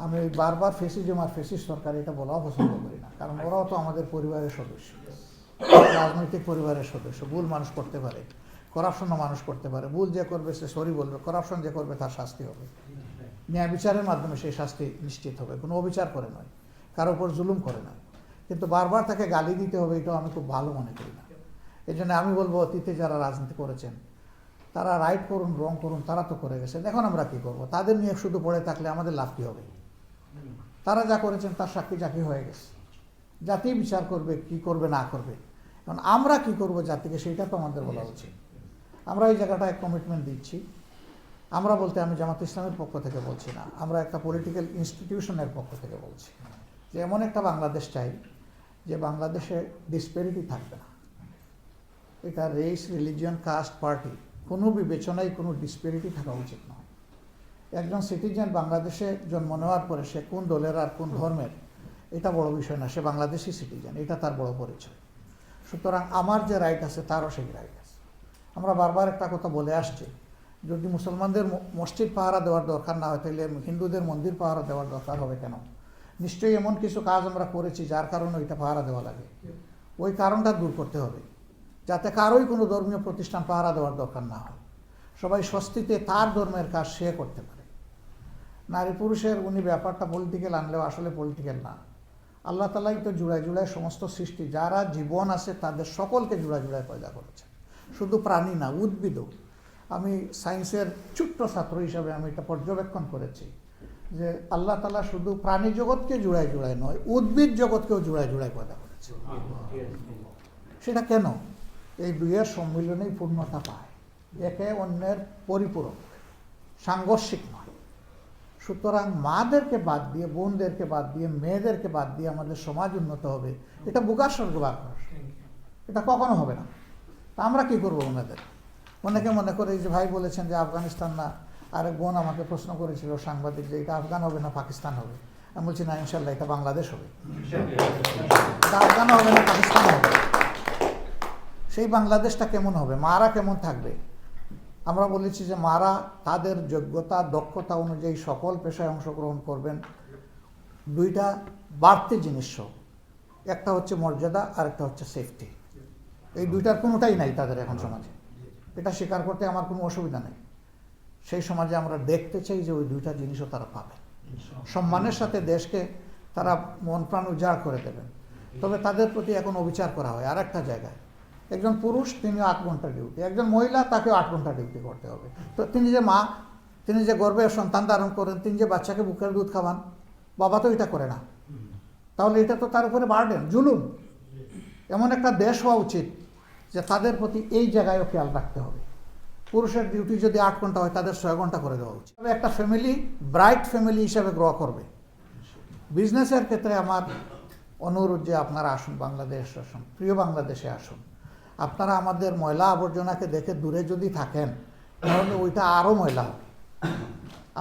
আমি বারবার ফেসিজম আর ফেসিস্ট সরকার এটা বলাও পছন্দ করি না, কারণ ওরাও তো আমাদের পরিবারের সদস্য, রাজনৈতিক পরিবারের সদস্য। ভুল মানুষ করতে পারে, করাপশনও মানুষ করতে পারে। ভুল যে করবে সে সরি বলবে, করাপশন যে করবে তার শাস্তি হবে, ন্যায় বিচারের মাধ্যমে সেই শাস্তি নিশ্চিত হবে, কোনো অবিচার করে নয়, কারো উপর জুলুম করে না। কিন্তু বারবার তাকে গালি দিতে হবে, এটাও আমি খুব ভালো মনে করি না। এই জন্য আমি বলবো, অতীতে যারা রাজনীতি করেছেন তারা রাইট করুন রং করুন, তারা তো করে গেছেন, এখন আমরা কি করব? তাদের নিয়ে শুধু পড়ে থাকলে আমাদের লাভ কী হবে? তারা যা করেছেন তার সাক্ষী জাকি হয়ে গেছে, জাতি বিচার করবে কি করবে না করবে। এখন আমরা কি করব জাতিকে, সেইটা তো আমাদের বলা উচিত। আমরা এই জায়গাটায় কমিটমেন্ট দিচ্ছি। আমরা বলতে আমি জামাত ইসলামের পক্ষ থেকে বলছি না, আমরা একটা পলিটিক্যাল ইনস্টিটিউশনের পক্ষ থেকে বলছি যে এমন একটা বাংলাদেশ চাই যে বাংলাদেশে ডিসপ্যারিটি থাকবে না। এটা রেস, রিলিজিয়ন, কাস্ট, পার্টি কোনো বিবেচনায় কোনো ডিসপ্যারিটি থাকা উচিত নয়। একজন সিটিজেন বাংলাদেশে জন্ম নেওয়ার পরে সে কোন দলের আর কোন ধর্মের এটা বড় বিষয় না, সে বাংলাদেশি সিটিজেন, এটা তার বড় পরিচয়। সুতরাং আমার যে রাইট আছে তারও সেই রাইট আছে। আমরা বারবার একটা কথা বলে আসছি, যদি মুসলমানদের মসজিদ পাহারা দেওয়ার দরকার না হয় তাহলে হিন্দুদের মন্দির পাহারা দেওয়ার দরকার হবে কেন? নিশ্চয়ই এমন কিছু কাজ আমরা করেছি যার কারণে ওইটা পাহারা দেওয়া লাগে। ওই কারণটা দূর করতে হবে, যাতে কারোই কোনো ধর্মীয় প্রতিষ্ঠান পাহারা দেওয়ার দরকার না হয়, সবাই স্বস্তিতে তার ধর্মের কাজ সে করতে পারে। নারী পুরুষের উনি ব্যাপারটা পলিটিক্যাল আনলেও আসলে পলিটিক্যাল না। আল্লাহ তাআলাই তো জুড়ায় জুড়ায় সমস্ত সৃষ্টি, যারা জীবন আছে তাদের সকলকে জুড়ায় জুড়ায় পয়দা করেছে, শুধু প্রাণী না, উদ্ভিদও। আমি সায়েন্সের ছোট্ট ছাত্র হিসাবে আমি এটা পর্যবেক্ষণ করেছি যে আল্লাহ তাআলা শুধু প্রাণী জগৎকে জুড়ায় জুড়ায় নয়, উদ্ভিদ জগৎকেও জুড়ায় জুড়ায় পয়দা করেছে। সেটা কেন? এই দুইয়ের সম্মিলনেই পূর্ণতা পায়, একে অন্যের পরিপূরক, সাংঘর্ষিক নয়। সুতরাং মাদেরকে বাদ দিয়ে, বোনদেরকে বাদ দিয়ে, মেয়েদেরকে বাদ দিয়ে আমাদের সমাজ উন্নত হবে, এটা বুকার স্বর্গবাস, এটা কখনো হবে না। তা আমরা কি করবো ওনাদের? অনেকে মনে করে যে ভাই বলেছেন যে আফগানিস্তান না, আরেক বোন আমাকে প্রশ্ন করেছিল সাংবাদিক যে এটা আফগান হবে না পাকিস্তান হবে। আমি বলছি না, ইনশাল্লাহ এটা বাংলাদেশ হবে, এটা আফগান হবে না পাকিস্তান হবে। সেই বাংলাদেশটা কেমন হবে? মারা কেমন থাকবে? আমরা বলেছি যে মারা তাদের যোগ্যতা দক্ষতা অনুযায়ী সকল পেশায় অংশগ্রহণ করবেন। দুইটা বাড়তি জিনিস, একটা হচ্ছে মর্যাদা আর একটা হচ্ছে সেফটি। এই দুইটার কোনোটাই নাই তাদের এখন সমাজে, এটা স্বীকার করতে আমার কোনো অসুবিধা নেই। সেই সমাজে আমরা দেখতে চাই যে ওই দুইটা জিনিসও তারা পাবে, সম্মানের সাথে দেশকে তারা মন প্রাণ উজাড় করে দেবেন। তবে তাদের প্রতি এখন অবিচার করা হয় আর একটা জায়গায়। একজন পুরুষ তিনি 8 ঘন্টা ডিউটি, একজন মহিলা তাকেও 8 ঘন্টা ডিউটি করতে হবে। তো তিনি যে মা, তিনি যে গর্ভে সন্তান ধারণ করেন, তিনি যে বাচ্চাকে বুকের দুধ খাওয়ান, বাবা তো এটা করে না, তাহলে এটা তো তার উপরে বার্ডেন, জুলুম। এমন একটা দেশ হওয়া উচিত যে তাদের প্রতি এই জায়গায়ও খেয়াল রাখতে হবে। পুরুষের ডিউটি যদি 8 ঘন্টা হয় তাদের 6 ঘন্টা করে দেওয়া উচিত। তবে একটা ফ্যামিলি ব্রাইট ফ্যামিলি হিসাবে গ্রো করবে। বিজনেসের ক্ষেত্রে আমার অনুরোধ যে আপনারা আসুন, বাংলাদেশ আসুন, প্রিয় বাংলাদেশে আসুন। আপনারা আমাদের ময়লা আবর্জনাকে দেখে দূরে যদি থাকেন তাহলে ওইটা আরও ময়লা হবে।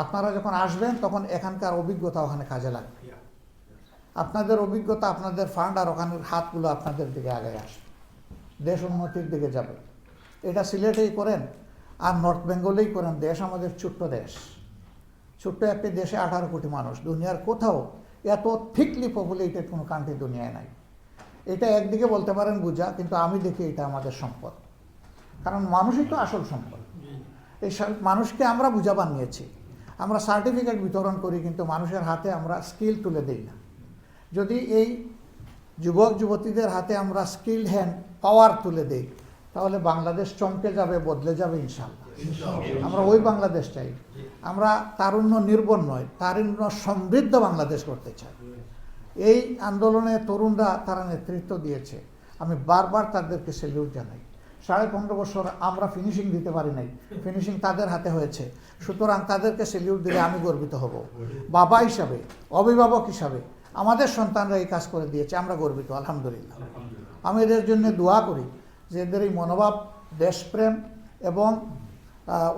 আপনারা যখন আসবেন তখন এখানকার অভিজ্ঞতা ওখানে কাজে লাগবে। আপনাদের অভিজ্ঞতা, আপনাদের ফান্ড আর ওখানের হাতগুলো আপনাদের দিকে আগে আসবে, দেশ উন্নতির দিকে যাবে। এটা সিলেটেই করেন আর নর্থ বেঙ্গলেই করেন, দেশ আমাদের ছোট্ট দেশ। ছোট্ট একটি দেশে 18 কোটি মানুষ, দুনিয়ার কোথাও এত থিকলি পপুলেটেড কোনো কান্ট্রি দুনিয়ায় নাই। এটা একদিকে বলতে পারেন বোঝা, কিন্তু আমি দেখি এটা আমাদের সম্পদ, কারণ মানুষই তো আসল সম্পদ। এই মানুষকে আমরা বোঝা বানিয়েছি, আমরা সার্টিফিকেট বিতরণ করি কিন্তু মানুষের হাতে আমরা স্কিল তুলে দিই না। যদি এই যুবক যুবতীদের হাতে আমরা স্কিল হ্যান্ড পাওয়ার তুলে দিই তাহলে বাংলাদেশ চমকে যাবে, বদলে যাবে ইনশাআল্লাহ। আমরা ওই বাংলাদেশ চাই। আমরা তারুণ্য নির্ভর নয়, তারুণ্য সমৃদ্ধ বাংলাদেশ করতে চাই। এই আন্দোলনে তরুণরা তারা নেতৃত্ব দিয়েছে, আমি বারবার তাদেরকে স্যালিউট জানাই। 15.5 বছর আমরা ফিনিশিং দিতে পারি নাই, ফিনিশিং তাদের হাতে হয়েছে। সুতরাং তাদেরকে স্যালিউট দিলে আমি গর্বিত হব। বাবা হিসাবে, অভিভাবক হিসাবে আমাদের সন্তানরা এই কাজ করে দিয়েছে, আমরা গর্বিত, আলহামদুলিল্লাহ। আমি এদের জন্য দোয়া করি যে এদের এই মনোভাব, দেশপ্রেম এবং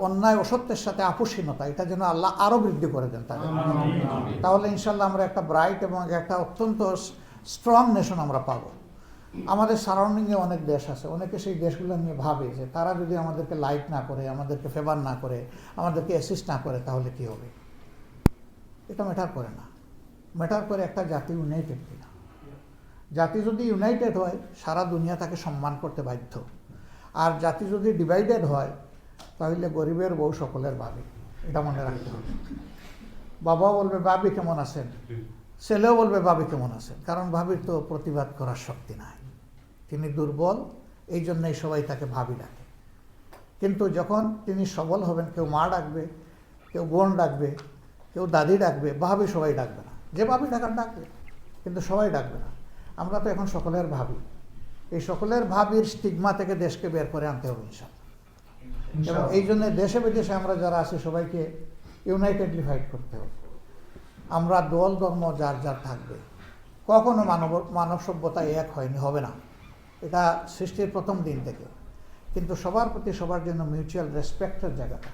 অন্যায় অসত্যের সাথে আপোষহীনতা, এটা যেন আল্লাহ আরও বৃদ্ধি করে দেন তাদের। তাহলে ইনশাল্লাহ আমরা একটা ব্রাইট এবং একটা অত্যন্ত স্ট্রং নেশন আমরা পাবো। আমাদের সারাউন্ডিংয়ে অনেক দেশ আছে, অনেকে সেই দেশগুলো নিয়ে ভাবে যে তারা যদি আমাদেরকে লাইক না করে, আমাদেরকে ফেভার না করে, আমাদেরকে অ্যাসিস্ট না করে তাহলে কি হবে। এটা ম্যাটার করে না। ম্যাটার করে একটা জাতি ইউনাইটেড কিনা। জাতি যদি ইউনাইটেড হয় সারা দুনিয়া তাকে সম্মান করতে বাধ্য, আর জাতি যদি ডিভাইডেড হয় তাহলে গরিবের বউ সকলের ভাবি, এটা মনে রাখতে হবে। বাবাও বলবে ভাবি কেমন আছেন, ছেলেও বলবে ভাবি কেমন আছেন, কারণ ভাবির তো প্রতিবাদ করার শক্তি নাই, তিনি দুর্বল, এই জন্যই সবাই তাকে ভাবি ডাকে। কিন্তু যখন তিনি সবল হবেন, কেউ মা ডাকবে, কেউ বোন ডাকবে, কেউ দাদি ডাকবে, ভাবি সবাই ডাকবে না। যে ভাবি ডাকার ডাকবে, কিন্তু সবাই ডাকবে না। আমরা তো এখন সকলের ভাবি, এই সকলের ভাবির স্টিগমা থেকে দেশকে বের করে আনতে হবে ইনশাআল্লাহ। এবং এই জন্য দেশে বিদেশে আমরা যারা আছি সবাইকে ইউনাইটেডলি ফাইট করতে হবে। আমরা দল ধর্ম যার যার থাকবে, কখনো মানব সভ্যতা এক হয়নি, হবে না, এটা সৃষ্টির প্রথম দিন থেকে। কিন্তু সবার প্রতি সবার জন্য মিউচুয়াল রেসপেক্টের জায়গাটা